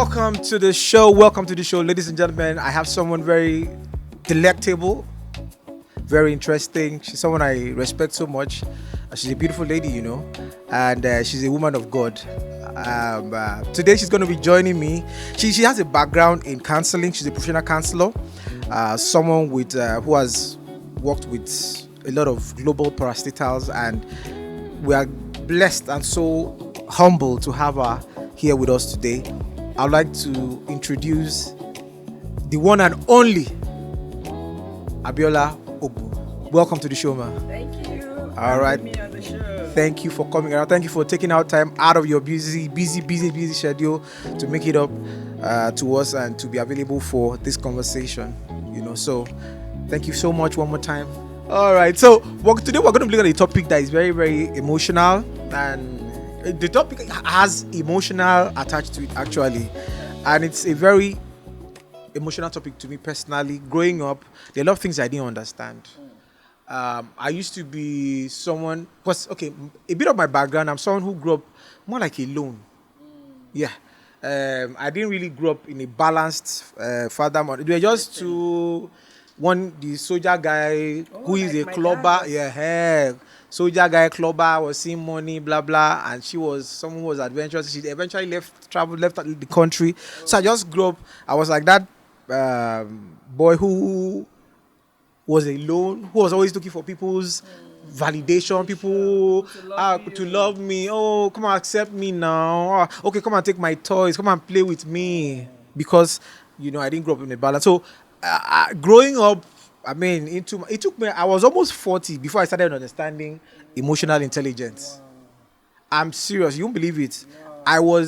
Welcome to the show. Welcome to the show, ladies and gentlemen. I have someone very delectable, very interesting. She's someone I respect so much. She's a beautiful lady, and she's a woman of God. Today she's going to be joining me. She has a background in counseling. She's a professional counselor, someone with who has worked with a lot of global parastatals, and we are blessed and so humble to have her here with us today. I'd like to introduce the one and only Abiola Ogbu. Welcome to the show, ma. Thank you. All right. Me on the show. Thank you for coming around. Thank you for taking out time out of your busy schedule to make it up to us and to be available for this conversation. So thank you so much one more time. All right. So today we're going to be looking at a topic that is very, very emotional, and the topic has emotional attached to it actually, and it's a very emotional topic to me personally. Growing up, there are a lot of things I didn't understand. I used to be someone, a bit of my background, I'm someone who grew up more like alone. Yeah. I didn't really grow up in a balanced father mother. They were just two. One, the soldier guy who is a clubber, soldier guy, clubber, was seeing money, blah blah, and she was someone who was adventurous. She eventually left the country. So I just grew up. I was like that boy who was alone, who was always looking for people's validation, people to love me. Oh, come and accept me now. Oh, okay, come and take my toys. Come and play with me, because I didn't grow up in a balance. So growing up, it took me. I was almost 40 before I started understanding emotional intelligence. Wow. I'm serious. You won't believe it. Wow.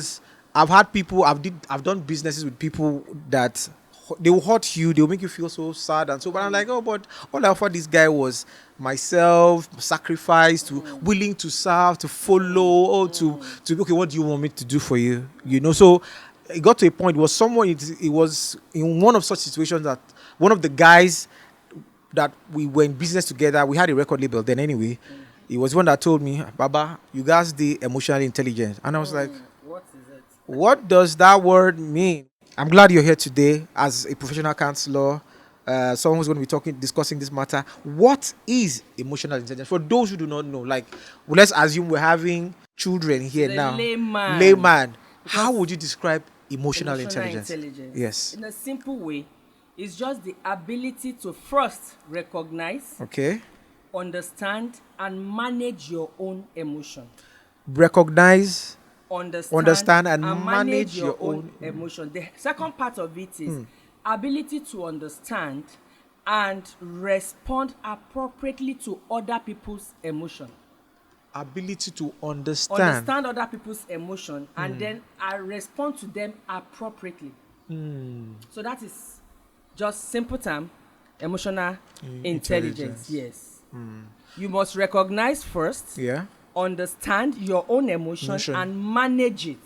I've had people. I've done businesses with people that they will hurt you. They will make you feel so sad and so. But I'm like, but all I offered this guy was myself, sacrifice, willing to serve, to follow, to okay. What do you want me to do for you? So. It got to a point. It was in one of such situations that one of the guys that we were in business together, we had a record label then anyway. He was one that told me, Baba, you guys the emotionally intelligent. And I was like, what is it? What does that word mean? I'm glad you're here today as a professional counselor, someone who's going to be discussing this matter. What is emotional intelligence? For those who do not know, let's assume we're having children here now. Layman. How would you describe emotional intelligence? Yes. In a simple way, it's just the ability to first recognize, understand, and manage your own emotion. Recognize, understand and manage your own emotion. The second part of it is ability to understand and respond appropriately to other people's emotion. Ability to understand other people's emotion and then I respond to them appropriately. So that is just simple term, emotional intelligence. Yes. You must recognize first, understand your own emotion and manage it.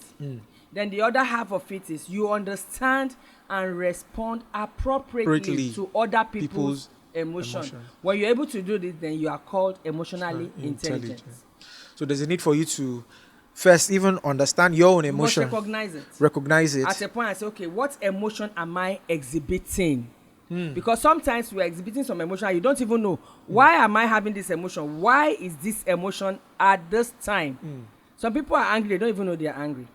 Then the other half of it is you understand and respond appropriately to other people's emotion. When you're able to do this, then you are called emotionally intelligent. So there's a need for you to first even understand your own emotion. You must recognize it. At a point I say, okay, what emotion am I exhibiting? Because sometimes we're exhibiting some emotion and you don't even know, why am I having this emotion? Why is this emotion at this time? Some people are angry, they don't even know they are angry.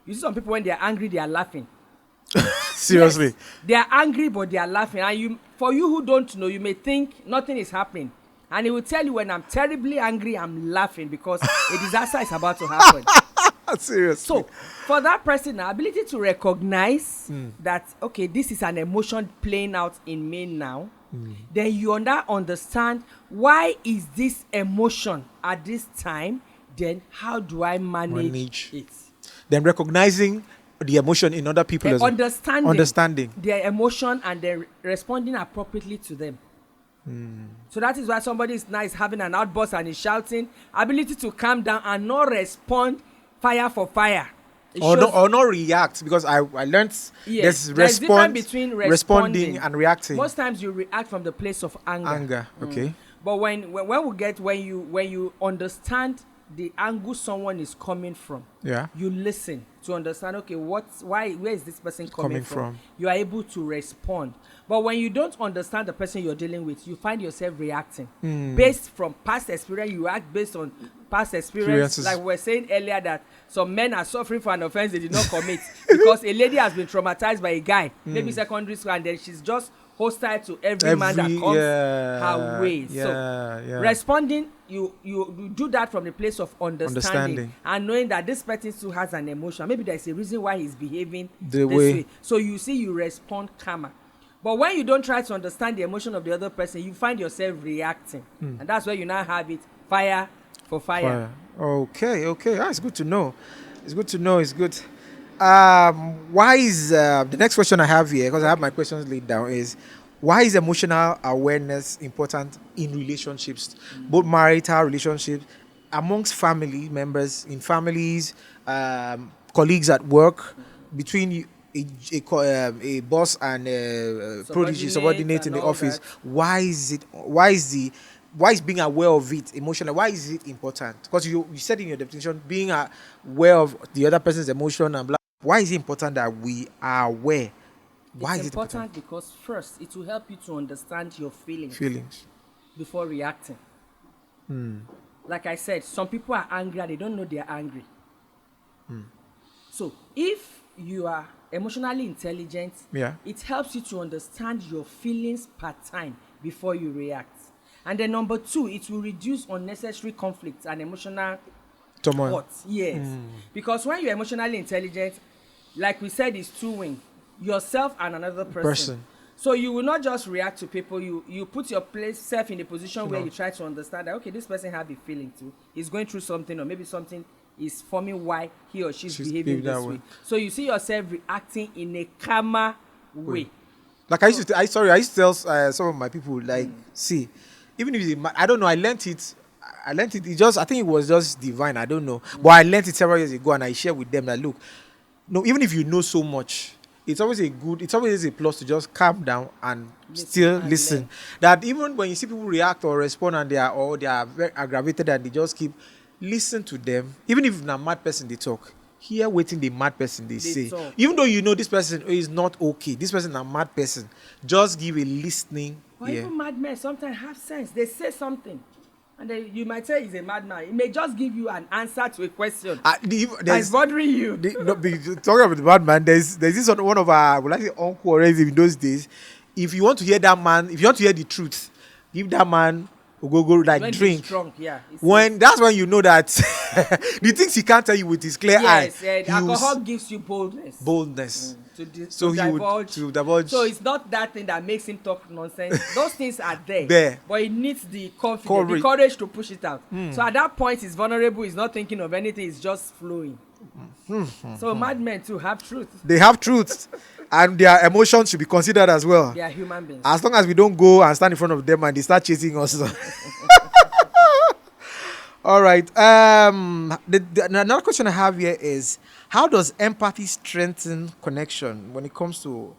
You see some people, when they are angry, they are laughing. Seriously? Yes, they are angry, but they are laughing. And for you who don't know, you may think nothing is happening. And he will tell you, when I'm terribly angry, I'm laughing because a disaster is about to happen. Seriously. So, for that person, the ability to recognize that, okay, this is an emotion playing out in me now, then you understand why is this emotion at this time, then how do I manage it? Then recognizing the emotion in other people as well. Understanding their emotion and then responding appropriately to them. So that is why somebody is nice having an outburst and is shouting. Ability to calm down and not respond fire for fire. Or not react, because I learned there's difference between responding and reacting. Most times you react from the place of anger. Okay. But when you understand the angle someone is coming from. Yeah. You listen to understand, okay, where is this person coming from? from. You are able to respond. But when you don't understand the person you're dealing with, you find yourself reacting based from past experience. You act based on past experience. Like we were saying earlier, that some men are suffering for an offense they did not commit because a lady has been traumatized by a guy, maybe secondary school, and then she's just hostile to every man that comes her way. So responding, you do that from the place of understanding and knowing that this person still has an emotion. Maybe there's a reason why he's behaving this way. So you see, you respond calmer. But when you don't try to understand the emotion of the other person, you find yourself reacting. And that's where you now have it, fire for fire. Okay. It's good to know. It's good. Why is the next question I have here, because I have my questions laid down, is why is emotional awareness important in relationships, both marital relationships, amongst family members, in families, colleagues at work, between a boss and a protege, subordinate in the office? Why is being aware of it emotional? Why is it important? Because you said in your definition, being aware of the other person's emotion and blah. Why is it important that we are aware? Why is it important? Because first, it will help you to understand your feelings before reacting. Like I said, some people are angry and they don't know they are angry. So if you are emotionally intelligent, it helps you to understand your feelings per time before you react. And then number two, it will reduce unnecessary conflicts and emotional thoughts. Yes. Because when you're emotionally intelligent, like we said, it's two-wing. Yourself and another person. So you will not just react to people. You put yourself in a position where you try to understand that, okay, this person have a feeling too. He's going through something, or maybe something is forming why he or she's behaving this way. So you see yourself reacting in a calmer way. Like I used to tell some of my people, like, see, even if I don't know, I learned it. I think it was just divine. I don't know. But I learned it several years ago, and I share with them that, look, no, even if you know so much, it's always a plus to just calm down and still listen. That even when you see people react or respond and they are very aggravated and they just listen to them. Even if a mad person they talk, hear waiting the mad person they say. Talk. Even though you know this person is not okay, this person is a mad person, just give a listening. Or even madmen sometimes have sense. They say something, and then you might say he's a madman. It may just give you an answer to a question that's bothering you. Talking about the madman, there's this one of our, uncle already in those days. If you want to hear that man, if you want to hear the truth, give that man go like when drink. Drunk, That's when you know that the things he can't tell you with his clear eye. Yes, alcohol gives you boldness. To divulge. So it's not that thing that makes him talk nonsense. Those things are there. But he needs the confidence, the courage to push it out. So at that point, he's vulnerable. He's not thinking of anything. It's just flowing. So madmen too have truth. They have truth. And their emotions should be considered as well. They are human beings. As long as we don't go and stand in front of them and they start chasing us. All right. Another question I have here is, how does empathy strengthen connection when it comes to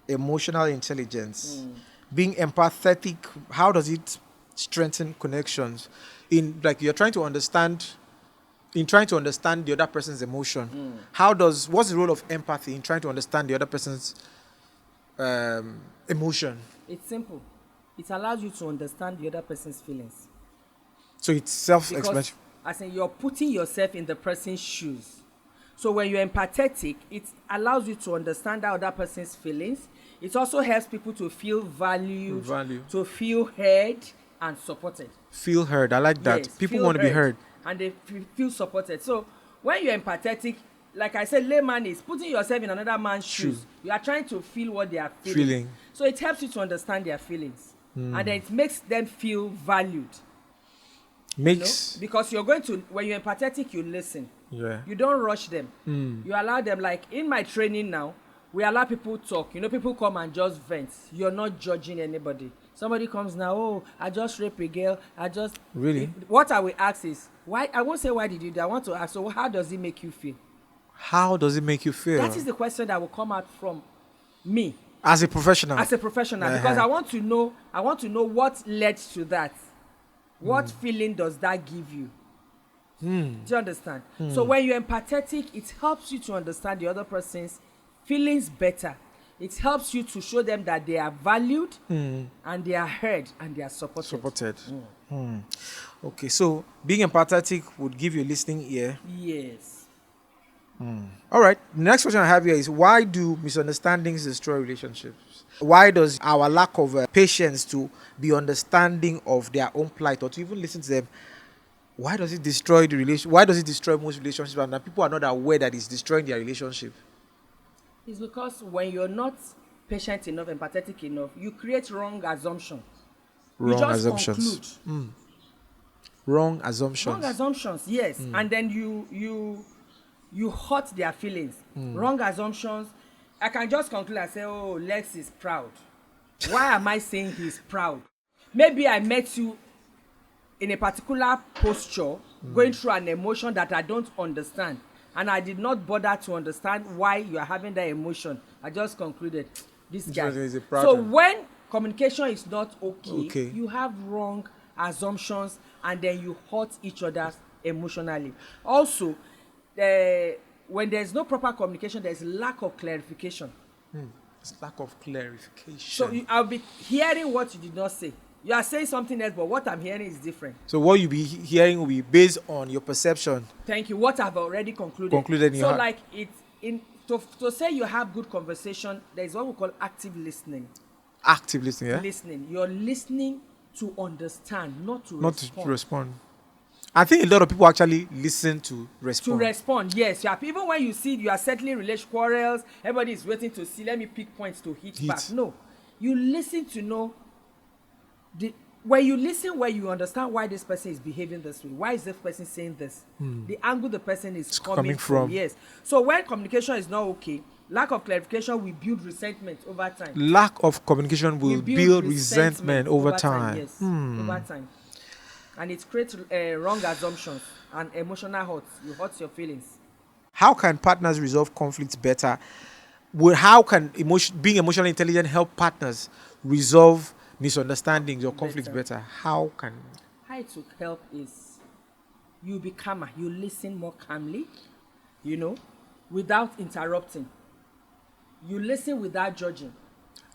emotional intelligence? Being empathetic, how does it strengthen connections? You're trying to understand the other person's emotion. What's the role of empathy in trying to understand the other person's emotion? It's simple. It allows you to understand the other person's feelings. So it's self-explanatory. As in, you're putting yourself in the person's shoes. So when you're empathetic, it allows you to understand that other person's feelings. It also helps people to feel valued, to feel heard and supported. Feel heard. I like that. Yes, people want to be heard. And they feel supported. So when you're empathetic, like I said, layman is putting yourself in another man's shoes. You are trying to feel what they are feeling. So it helps you to understand their feelings. And then it makes them feel valued. Because when you're empathetic, you listen. You don't rush them. You allow them, like in my training now, we allow people talk. People come and just vent. You're not judging anybody. Somebody comes now, I just raped a girl. Really? What I will ask is, why? I won't say why did you do. I want to ask, so how does it make you feel? How does it make you feel? That is the question that will come out from me. As a professional, because I want to know what led to that. What feeling does that give you? Do you understand? So when you're empathetic, it helps you to understand the other person's feelings better. It helps you to show them that they are valued and they are heard and they are supported. Okay, so being empathetic would give you a listening ear. Yes. All right. The next question I have here is, why do misunderstandings destroy relationships? Why does our lack of patience to be understanding of their own plight or to even listen to them, why does it destroy the relation? Why does it destroy most relationships, and that people are not aware that it's destroying their relationship? It's because when you're not patient enough, empathetic enough, you create wrong assumptions. Wrong you just assumptions. Conclude. Wrong assumptions. Wrong assumptions, yes. And then you hurt their feelings. Wrong assumptions. I can just conclude and say, oh, Lex is proud. Why am I saying he's proud? Maybe I met you in a particular posture, going through an emotion that I don't understand. And I did not bother to understand why you are having that emotion. I just concluded, this guy. So when communication is not okay, you have wrong assumptions and then you hurt each other emotionally. Also, when there's no proper communication, there's lack of clarification. It's lack of clarification. So I'll be hearing what you did not say. You are saying something else, but what I'm hearing is different. So what you be hearing will be based on your perception. Thank you. What I've already concluded. So like to say you have good conversation, there is what we call active listening. Active listening, yeah? Listening. You're listening to understand, not to respond. I think a lot of people actually listen to respond. To respond, yes. Even when you see you are settling relation quarrels, everybody is waiting to see, let me pick points to hit back. No. You listen to know. When you listen, where you understand why this person is behaving this way, why is this person saying this, the angle the person is coming from. Yes. So when communication is not okay, lack of clarification will build resentment over time. Lack of communication will build resentment over time. Yes, over time. And it creates wrong assumptions and emotional hurt. You hurt your feelings. How can partners resolve conflicts better? How can being emotionally intelligent help partners resolve misunderstandings or conflicts better? How it will help is you be calmer. You listen more calmly, without interrupting. You listen without judging.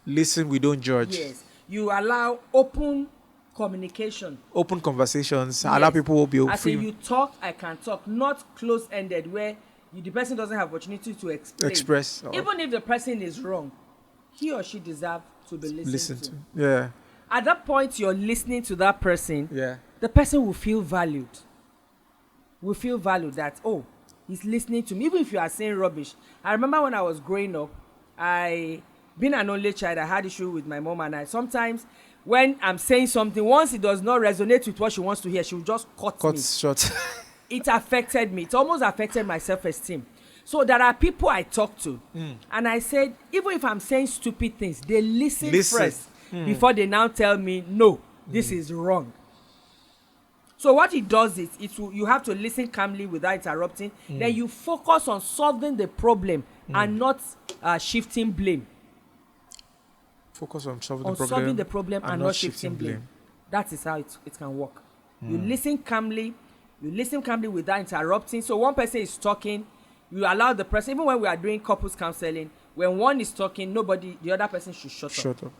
Listen, we don't judge. Yes. You allow open communication. Open conversations. Yes. Allow people to be free. As you talk, I can talk. Not close-ended where the person doesn't have opportunity to express. Even if the person is wrong, he or she deserves to be listened to. Yeah. At that point, you're listening to that person. Yeah. The person will feel valued. Will feel valued that, oh, he's listening to me. Even if you are saying rubbish. I remember when I was growing up, being an only child, I had issue with my mom, and I sometimes, when I'm saying something, once it does not resonate with what she wants to hear, she will just cut me. Short. It affected me. It almost affected my self-esteem. So there are people I talk to, and I said, even if I'm saying stupid things, they listen first before they now tell me, no, this is wrong. So what it does is, you have to listen calmly without interrupting. Then you focus on solving the problem and not shifting blame. Focus on solving the problem and not shifting blame. That is how it can work. You listen calmly without interrupting. So one person is talking, you allow the person, even when we are doing couples counseling, when one is talking, the other person should shut up.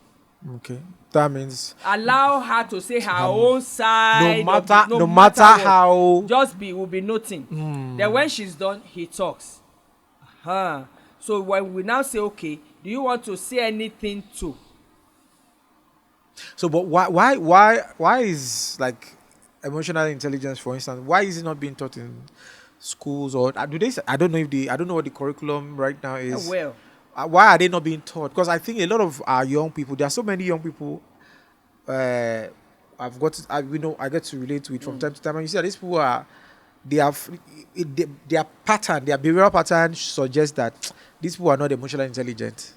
Okay. That means allow her to say her own side. No matter how. Will be noting. Then when she's done, he talks. So when we now say, okay, do you want to say anything too? So, but why is like emotional intelligence, for instance, why is it not being taught in schools, or I don't know what the curriculum right now is. Well, why are they not being taught? Because I think a lot of our young people, there are so many young people I get to relate to it from time to time, and you see that these people their behavioral pattern suggests that these people are not emotionally intelligent.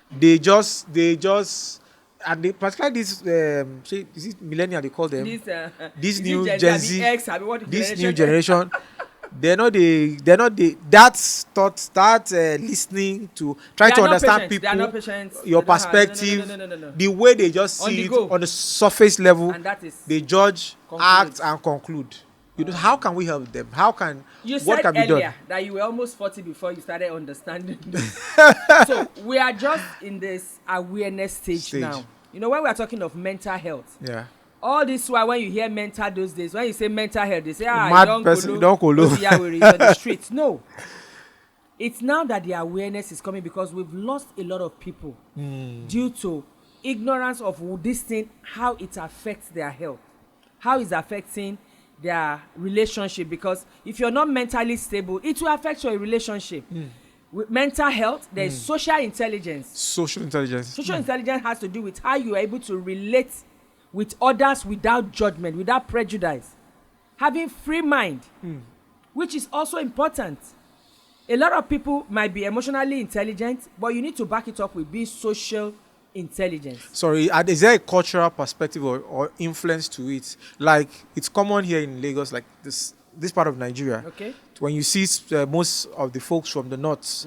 They just and they particularly this is it millennial, they call them this new Gen Z, this new generation. They're not listening to trying to understand people, your perspective, the way they just see it on the surface level. And that is they judge, act, and conclude. How can we help them? You what said can be earlier done? that you were almost 40 before you started understanding this. So we are just in this awareness stage now. You know, when we are talking of mental health, Yeah. all this while when you hear mental those days, when you say mental health, they say, Mad you person, don't kolo. on the streets. No. It's now that the awareness is coming because we've lost a lot of people due to ignorance of this thing, how it affects their health, how it's affecting their relationship. Because if you're not mentally stable, it will affect your relationship. With mental health, there's social intelligence. Social intelligence. Social intelligence has to do with how you are able to relate with others without judgment, without prejudice. Having free mind, which is also important. A lot of people might be emotionally intelligent, but you need to back it up with being social intelligence. Sorry, is there a cultural perspective or influence to it? Like, it's common here in Lagos, like this part of Nigeria. Okay. When you see most of the folks from the north,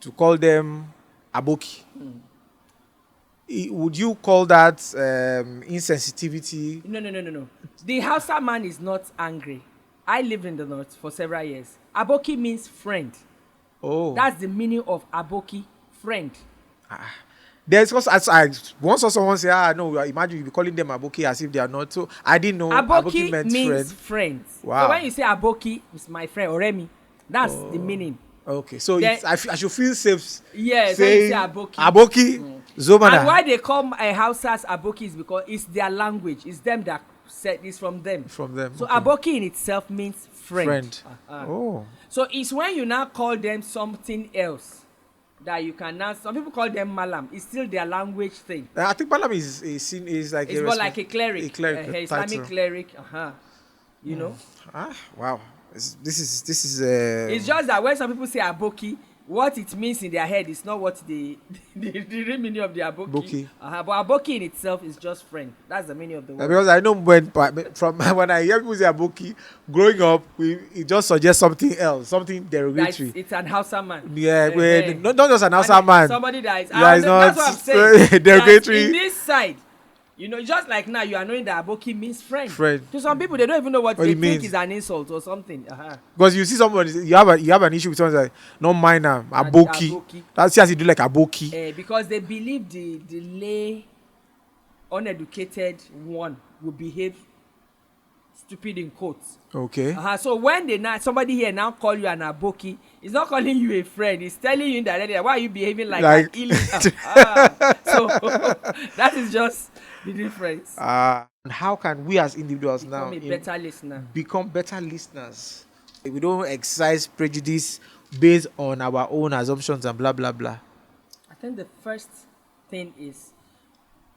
to call them aboki. Would you call that insensitivity? No. The Hausa man is not angry. I lived in the north for several years. Aboki means friend. Oh. That's the meaning of aboki, friend. There's also, I once saw someone say, no, imagine you be calling them aboki as if they are not. So I didn't know aboki meant means friend. friends. Wow. So when you say aboki, it's my friend, Oremi. That's the meaning. Okay, so Then, I should feel safe. Yes, when you say aboki. Aboki, Zomana. And why they call Hausas aboki is because it's their language. It's them that said it's from them. From them. So okay. aboki in itself means friend. Oh. So it's when you now call them something else that you can now. Some people call them malam. It's still their language thing. I think malam is seen is like it's more like a cleric. A cleric, Islamic cleric. You know. Wow. This is. It's just that when some people say aboki, what it means in their head is not what the real meaning of the aboki. But aboki in itself is just friend. That's the meaning of the word. Because I know when I hear people say aboki, growing up, it just suggests something else, something derogatory. It's an Hausa man. Yeah, not just an Hausa man. Somebody that is. That's what I'm saying. Derogatory. In this side. You know, just like now, you are knowing that aboki means friend. Friend. To some people, they don't even know what they it means. think is an insult or something. Because you see somebody, you have an issue with someone like, not mine now, aboki. That's as you do like aboki. Because they believe the lay, uneducated one will behave stupid in quotes. Okay. So when somebody here now call you an aboki, it's not calling you a friend. It's telling you indirectly why are you behaving like an illegal. So that is just the difference. And how can we as individuals become better listeners? We don't exercise prejudice based on our own assumptions and blah blah blah. I think the first thing is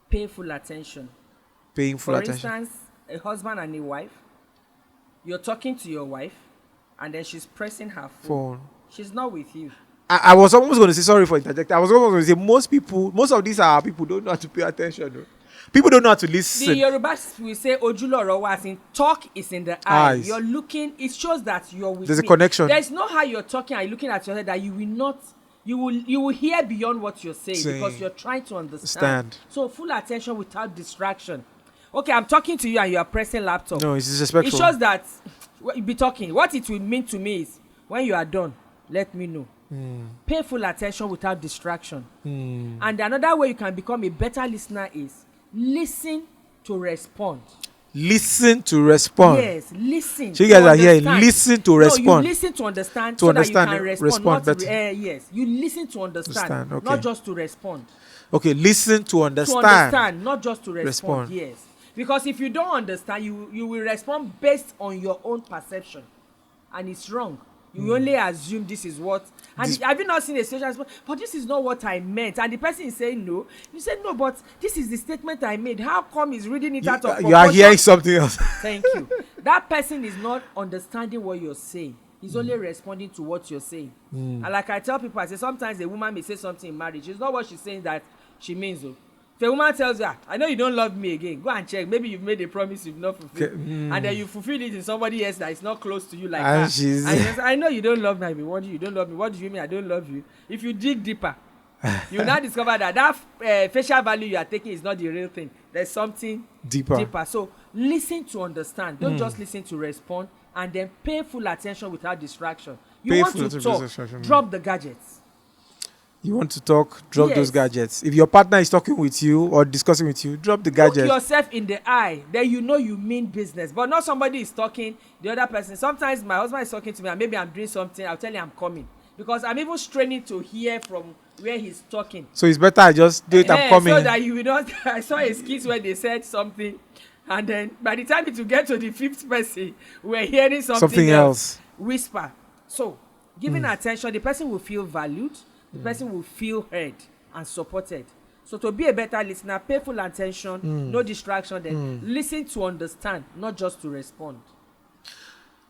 pay full attention. Paying full attention. For instance, a husband and a wife, you're talking to your wife and then she's pressing her phone. She's not with you. I was almost going to say, sorry for interjecting, I was almost going to say most of these are people don't know how to pay attention. No? People don't know how to listen. The Yorubas will say Ojuloro, as in talk is in the eye. You're looking, it shows that you're with There's me. A connection. There's no how you're talking and you're looking at your head that you will not, you will hear beyond what you're saying because you're trying to understand. So full attention without distraction. Okay, I'm talking to you and you are pressing laptop. No, it's disrespectful. It shows that you be talking. What it will mean to me is when you are done, let me know. Pay full attention without distraction. And another way you can become a better listener is listen to respond. Listen to respond. Yes, listen. So you guys are here. Listen to respond. No, you listen to understand that you can respond better. Yes, you listen to understand, okay. not just to respond. Okay, listen to understand. To understand, not just to respond. Yes, because if you don't understand, you will respond based on your own perception, and it's wrong. You only assume this is what. And have you not seen a situation? But this is not what I meant. And the person is saying no. You say no, but this is the statement I made. How come he's reading it out of proportion? You are hearing something else. Thank you. That person is not understanding what you're saying. He's only responding to what you're saying. And like I tell people, I say sometimes a woman may say something in marriage. It's not what she's saying that she means. Though. If a woman tells you, I know you don't love me again, go and check. Maybe you've made a promise you've not fulfilled. And then you fulfill it in somebody else that is not close to you like that. And you say, I know you don't love me. You don't love me. What do you mean I don't love you? If you dig deeper, you will now discover that facial value you are taking is not the real thing. There's something deeper. So listen to understand. Don't just listen to respond. and then pay full attention without distraction. Pay You want full to attention without talk, distraction. drop the gadgets. You want to talk, drop Yes. those gadgets. If your partner is talking with you or discussing with you, drop the Look gadget. yourself in the eye, then you know you mean business. But not somebody is talking, the other person. Sometimes my husband is talking to me and maybe I'm doing something, I'll tell him I'm coming. Because I'm even straining to hear from where he's talking. So it's better I just do it, I'm coming. So that you will not. I saw a skit where they said something, and then by the time it will get to the fifth person, we're hearing something else. Whisper. So giving attention, the person will feel valued, the person will feel heard and supported. So to be a better listener, pay full attention, no distraction, then listen to understand, not just to respond.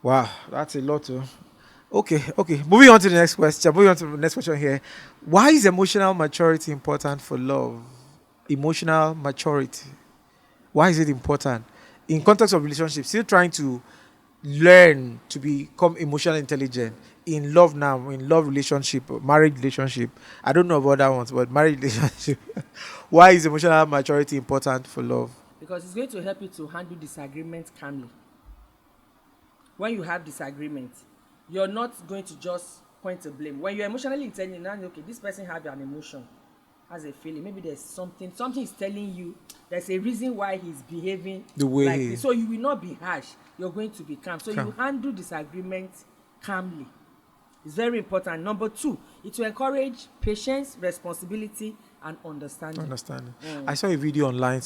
Wow, that's a lot. Okay. Moving on to the next question here. Why is emotional maturity important for love? Emotional maturity. Why is it important? In context of relationships, still trying to learn to become emotionally intelligent. In love now, in love relationship, marriage relationship. I don't know about that one, but marriage relationship. Why is emotional maturity important for love? Because it's going to help you to handle disagreements calmly. When you have disagreement, you're not going to just point the blame. When you're emotionally intelligent, now okay, this person has an emotion, has a feeling. Maybe there's something is telling you there's a reason why he's behaving The way like he this. So you will not be harsh. You're going to be calm. So you handle disagreement calmly. It's very important. Number 2, it will encourage patience, responsibility, and understanding. I saw a video online,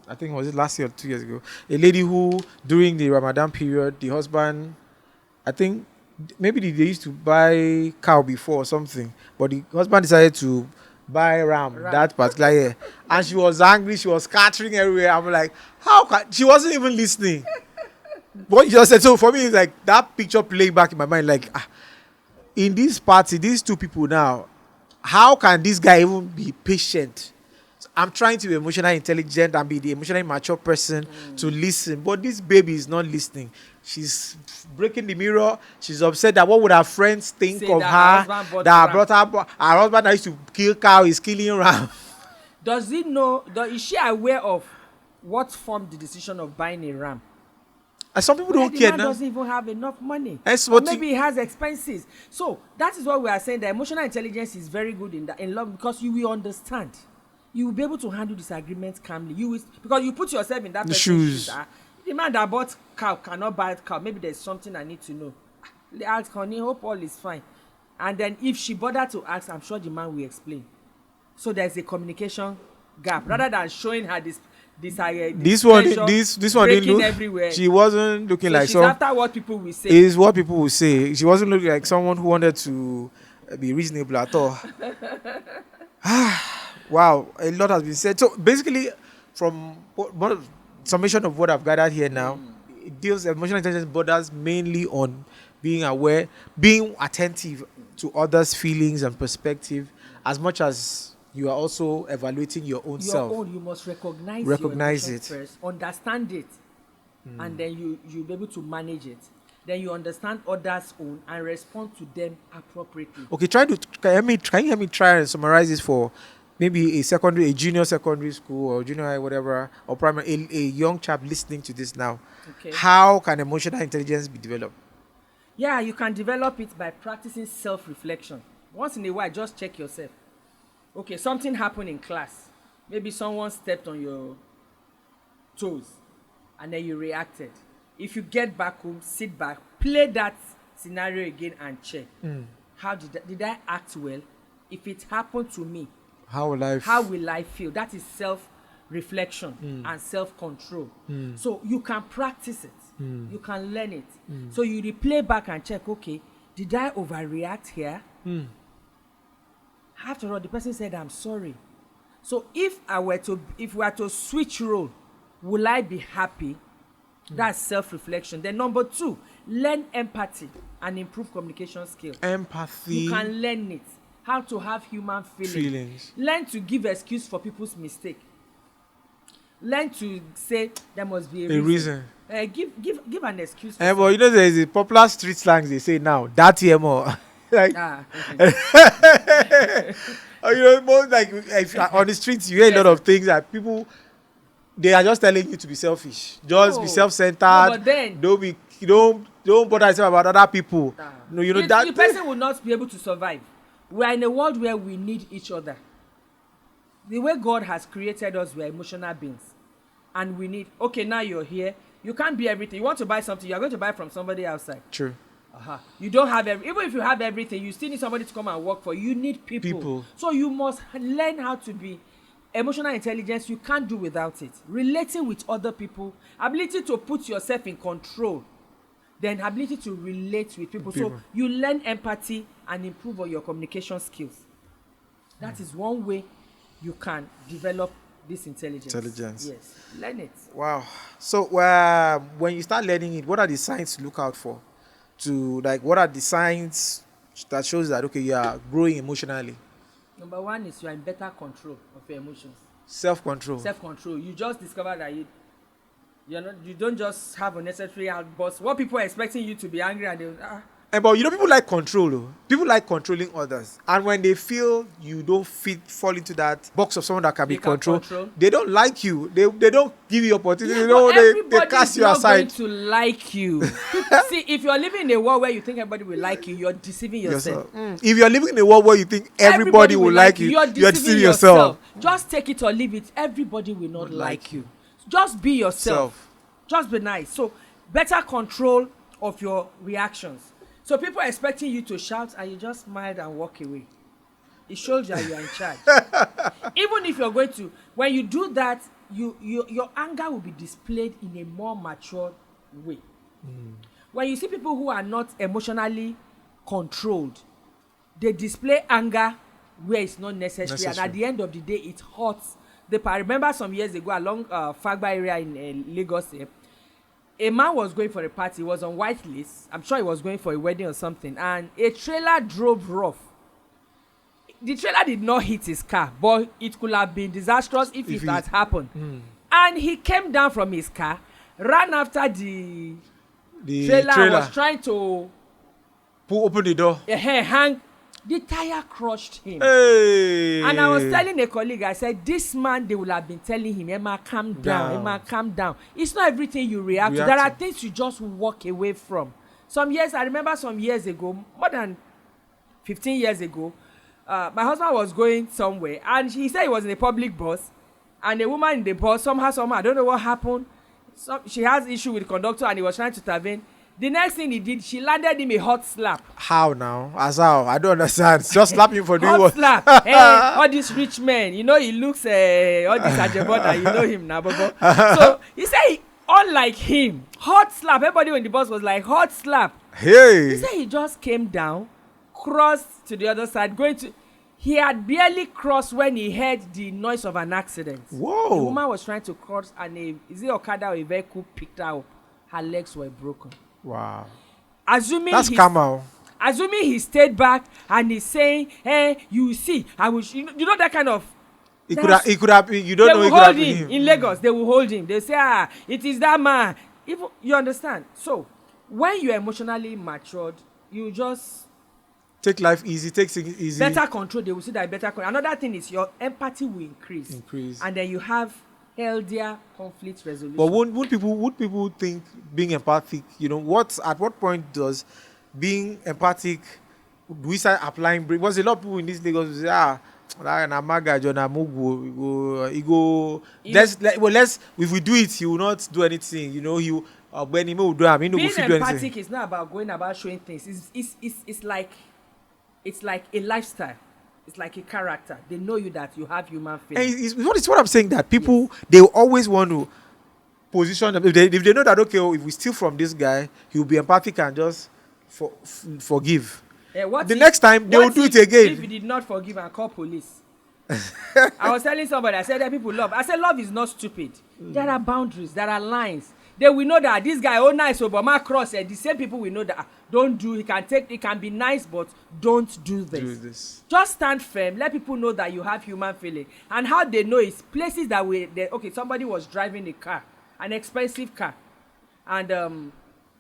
I think was it last year or 2 years ago, a lady who during the Ramadan period, the husband, I think maybe they used to buy cow before or something, but the husband decided to buy ram that particular year, and she was angry, she was scattering everywhere. I'm like, how can she wasn't even listening what you just said. So for me, it's like that picture playing back in my mind, like in this party, these two people now, how can this guy even be patient? I'm trying to be emotionally intelligent and be the emotionally mature person to listen, but this baby is not listening. She's breaking the mirror. She's upset that what would her friends think of her, that her husband that used to kill cow is killing ram. Does he know, is she aware of what formed the decision of buying a ram? And some people don't care. The man doesn't even have enough money. Or maybe he has expenses. So that is what we are saying. The emotional intelligence is very good in love, because you will understand. You will be able to handle disagreements calmly. Because you put yourself in that person's shoes. The man that bought cow cannot buy cow. Maybe there's something I need to know. They ask, honey, hope all is fine. And then if she bothered to ask, I'm sure the man will explain. So there's a communication gap. Rather than showing her this one didn't look everywhere. She wasn't looking like she's after what people will say. Is what people will say. She wasn't looking like someone who wanted to be reasonable at all. Wow, a lot has been said. So basically, from summation of what I've gathered here now, it deals emotional intelligence borders mainly on being aware, being attentive to others' feelings and perspective, as much as you are also evaluating your own self. You must recognize your it first, understand it, and then you'll be able to manage it. Then you understand others' own and respond to them appropriately. Okay, can you help me try and summarize this for maybe a junior secondary school or junior high, whatever, or primary, a young chap listening to this now? Okay. How can emotional intelligence be developed? Yeah, you can develop it by practicing self-reflection. Once in a while, just check yourself. Okay, something happened in class. Maybe someone stepped on your toes and then you reacted. If you get back home, sit back, play that scenario again and check. How did I act well? If it happened to me, how will I feel? That is self-reflection and self-control. So you can practice it. You can learn it. So you replay back and check, okay, did I overreact here? After all, the person said, I'm sorry. So if we were to switch role, will I be happy? That's self-reflection. Then number 2, learn empathy and improve communication skills. Empathy. You can learn it. How to have human feelings. Learn to give excuse for people's mistake. Learn to say there must be a reason. Give an excuse. But you know, there is a popular street slang they say now. That here more. Like, you know, more like if on the streets you hear a lot of things that people, they are just telling you to be selfish, just be self-centered. But then, don't be You don't bother yourself about other people. No, you know that the person will not be able to survive. We are in a world where we need each other. The way God has created us, we are emotional beings, and we need. Okay, now you're here. You can't be everything. You want to buy something, you are going to buy from somebody outside. True. You don't have even if you have everything, you still need somebody to come and work for you. You need people. So you must learn how to be emotional intelligence. You can't do without it. Relating with other people, ability to put yourself in control, then ability to relate with people. So you learn empathy and improve on your communication skills. That is one way you can develop this intelligence. Yes, learn it. Wow. So when you start learning it, what are the signs to look out for? What are the signs that shows that okay, you are growing emotionally? Number one is you are in better control of your emotions. Self-control. You just discover that you don't just have unnecessary outbursts. What people are expecting you to be angry and they but people like control though. People like controlling others, and when they feel you don't fall into that box of someone that can be controlled, they don't like you. They don't give you opportunity. They cast you aside. Everybody is not going to like you. See, if you're living in a world where you think everybody will like you, you're deceiving yourself. If you're living in a world where you think everybody will like you, you're deceiving yourself. Just take it or leave it. Everybody will not like you. Just be yourself. Just be nice. So better control of your reactions. So people are expecting you to shout and you just smile and walk away. It shows that you are in charge. Even if you're going to, when you do that, your anger will be displayed in a more mature way. When you see people who are not emotionally controlled, they display anger where it's not necessary. And at the end of the day, it hurts. I remember some years ago along Fagba area in Lagos, a man was going for a party. He was on white list. I'm sure he was going for a wedding or something. And a trailer drove rough. The trailer did not hit his car, but it could have been disastrous if it had happened. And he came down from his car, ran after the trailer and was trying to open the door. Hang. The tire crushed him. Hey. And I was telling a colleague, I said, this man, they will have been telling him, Emma, calm down. Emma, calm down. It's not everything you react to. There are things you just walk away from. I remember some years ago, more than 15 years ago, my husband was going somewhere, and he said he was in a public bus, and a woman in the bus, somehow, I don't know what happened. She has issue with the conductor, and he was trying to intervene. The next thing he did, she landed him a hot slap. How now? As how? I don't understand. Just slap him for doing what? Hot slap. All these rich men, he looks all this ajeboda, you know him now, Bobo. So he said, unlike him, hot slap. Everybody on the bus was like, hot slap. Hey. He said he just came down, crossed to the other side, he had barely crossed when he heard the noise of an accident. Whoa. The woman was trying to cross, and Okada or a vehicle picked her up. Her legs were broken. Wow. Assuming he stayed back and he's saying, hey, you see, I wish you know that kind of. It could have been. You don't know. They will hold him in Lagos. They will hold him. They say, it is that man. Even you understand. So when you're emotionally matured, you just take life easy. Take things easy. Better control. They will see that better control. Another thing is your empathy will increase, and then you have healthier conflict resolution. But would people think being empathic, at what point does being empathic, we start applying because a lot of people in this Lagos say, if we do it, he will not do anything. He will when he will do him, being empathic is not about going about showing things. It's like a lifestyle. It's like a character. They know you that you have human feelings. And it's what I'm saying, that people, they always want to position them. If they know that, okay, if we steal from this guy, he'll be empathic and just forgive. Next time, they will do it again. If he did not forgive and call police. I was telling somebody, I said that people love. I said love is not stupid. There are boundaries. There are lines. They will know that this guy, nice, Obama cross. The same people will know that don't do. It can be nice, but don't do this. Just stand firm. Let people know that you have human feeling. And how they know is places that somebody was driving a car, an expensive car, and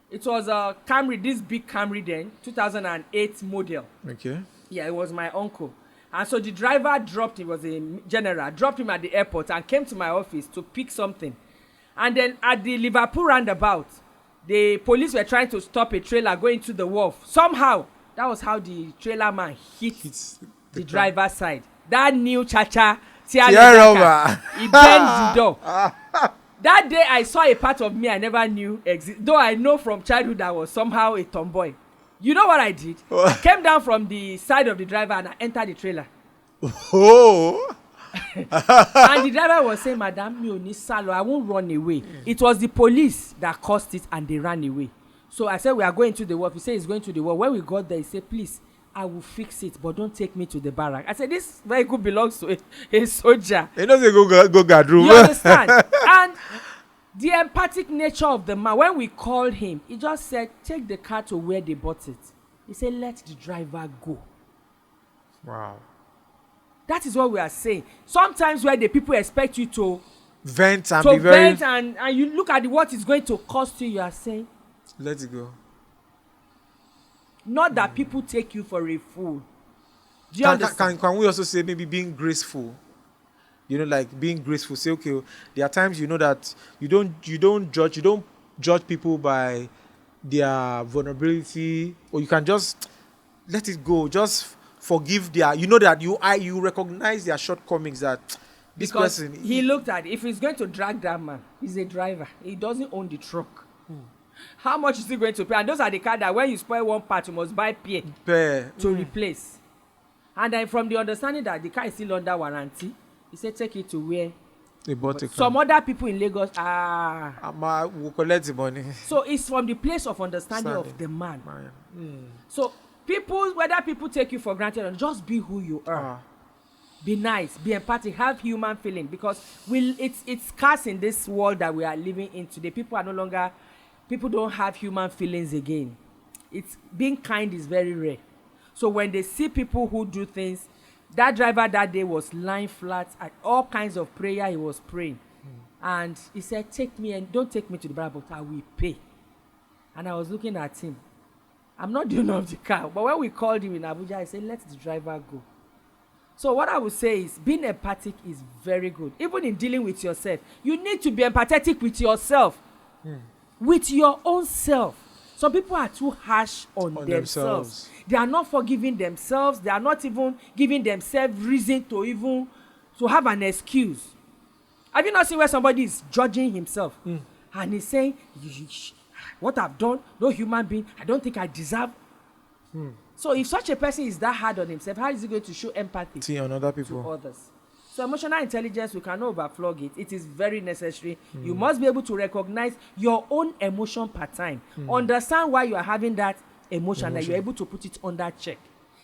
it was a Camry, this big Camry then, 2008 model. Okay. Yeah, it was my uncle. And so the driver dropped him, was a general, dropped him at the airport and came to my office to pick something. And then at the Liverpool roundabout, the police were trying to stop a trailer going to the wharf. Somehow, that was how the trailer man hit the driver's side. That new cha-cha, he bent the door. That day, I saw a part of me I never knew exist. Though I know from childhood I was somehow a tomboy. You know what I did? I came down from the side of the driver and I entered the trailer. Oh. And the driver was saying, Madam, mi ò ní sálọ, I won't run away. It was the police that caused it and they ran away. So I said, we are going to the wharf. He said he's going to the wharf. When we got there, he said, please, I will fix it, but don't take me to the barrack. I said, this vehicle belongs to a soldier. He doesn't go guard room. You understand? And the empathic nature of the man, when we called him, he just said, take the car to where they bought it. He said, let the driver go. Wow. That is what we are saying. Sometimes where the people expect you to vent and be very... and you look at what it's going to cost you, you are saying, let it go. Not that people take you for a fool. Do you understand? Can we also say maybe being graceful? You know, like being graceful. Say, okay, there are times you know that you don't judge people by their vulnerability, or you can just let it go. Just forgive their. You know that you recognize their shortcomings. That this because person. He looked at it. If he's going to drag that man, he's a driver. He doesn't own the truck. How much is he going to pay? And those are the cars that when you spoil one part, you must buy pair to replace. And then from the understanding that the car is still under warranty, he said take it to where they bought it. Some other people in Lagos will collect the money. So it's from the place of understanding of the man. So whether people take you for granted or just be who you are. Be nice, be empathic, have human feeling, because it's scarce in this world that we are living in today. People don't have human feelings again. It's being kind is very rare. So when they see people who do things, that driver that day was lying flat at all kinds of prayer he was praying. And he said, take me and don't take me to the bar, but I will pay. And I was looking at him. I'm not doing off the car. But when we called him in Abuja, I said, let the driver go. So what I would say is being empathic is very good. Even in dealing with yourself, you need to be empathetic with yourself. With your own self. Some people are too harsh on themselves. They are not forgiving themselves. They are not even giving themselves reason to have an excuse. Have you not seen where somebody is judging himself and he's saying, what I've done, no human being, I don't think I deserve. So if such a person is that hard on himself, how is he going to show empathy on other people? To others? So emotional intelligence, we cannot overflog it. It is very necessary. You must be able to recognize your own emotion per time. Understand why you are having that emotion, that you're able to put it under check.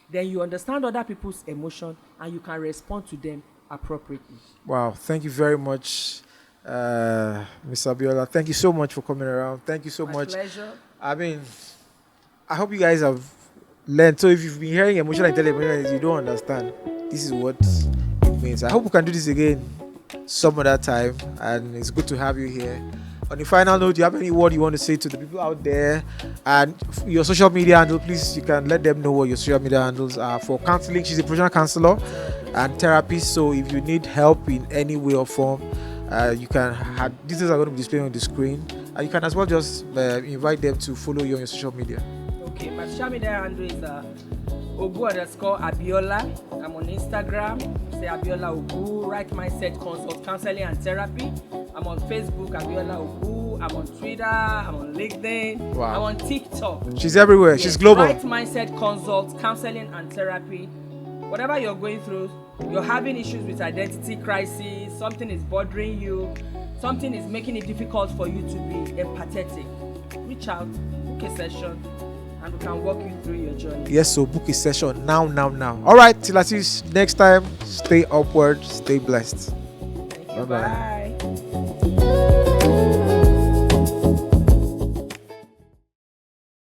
Then you understand other people's emotion and you can respond to them appropriately. Wow. Thank you very much, Ms. Abiola. Thank you so much for coming around. Thank you so much. My pleasure. I mean, I hope you guys have learned. So if you've been hearing emotional intelligence, you don't understand. This is what it means. I hope we can do this again some other time, and it's good to have you here. On the final note, do you have any word you want to say to the people out there and your social media handle? Please, you can let them know what your social media handles are for counseling. She's a professional counselor and therapist, so if you need help in any way or form, you can have details are going to be displayed on the screen, and you can as well just invite them to follow you on your social media. Okay, my social media handle is Ogbu_Abiola. I'm on Instagram, say Abiola Ogbu, Right Mindset Consult, Counseling and Therapy. I'm on Facebook, Abiola Ogbu. I'm on Twitter, I'm on LinkedIn, I'm on TikTok. She's everywhere, she's global. Right Mindset Consult, Counseling and Therapy. Whatever you're going through, you're having issues with identity crisis, something is bothering you, something is making it difficult for you to be empathetic, reach out, book a session, and we can walk you through your journey. Yes, so book a session now. All right, till I see you next time. Stay upward, stay blessed. Thank you. Bye.